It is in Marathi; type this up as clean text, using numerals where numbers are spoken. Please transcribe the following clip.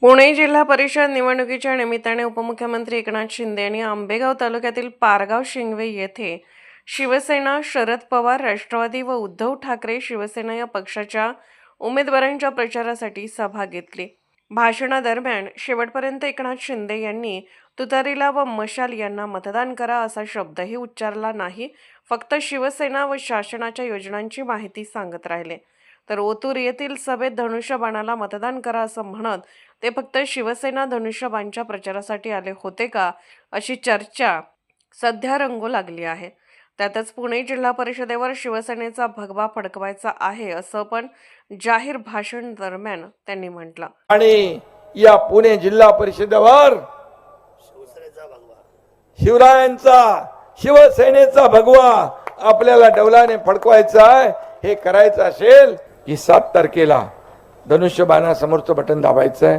पुणे जिल्हा परिषद निवडणुकीच्या निमित्ताने उपमुख्यमंत्री एकनाथ शिंदे यांनी आंबेगाव तालुक्यातील पारगाव शिंगवे येथे शिवसेना, शरद पवार, राष्ट्रवादी व उद्धव ठाकरे शिवसेना या पक्षाच्या उमेदवारांच्या प्रचारासाठी सभा घेतली। भाषणादरम्यान शेवटपर्यंत एकनाथ शिंदे यांनी तुतारीला व मशाल यांना मतदान करा असा शब्दही उच्चारला नाही, फक्त शिवसेना व शासनाच्या योजनांची माहिती सांगत राहिले। तर ओतूर येथील सभेत धनुष्यबाणाला मतदान करा असं म्हणत ते फक्त शिवसेना धनुष्यबाणच्या प्रचारासाठी आले होते का अशी चर्चा सध्या रंगू लागली आहे। त्यातच पुणे जिल्हा परिषदेवर शिवसेनेचा भगवा फडकवायचा आहे असं पण जाहीर भाषण दरम्यान त्यांनी म्हटलं। आणि या पुणे जिल्हा परिषदेवर शिवरायांचा शिवसेनेचा भगवा आपल्याला डौलाने फडकवायचा आहे। हे करायचं असेल की 7 तारखेला धनुष्यबाणासमोरचं बटन दाबायचं आहे।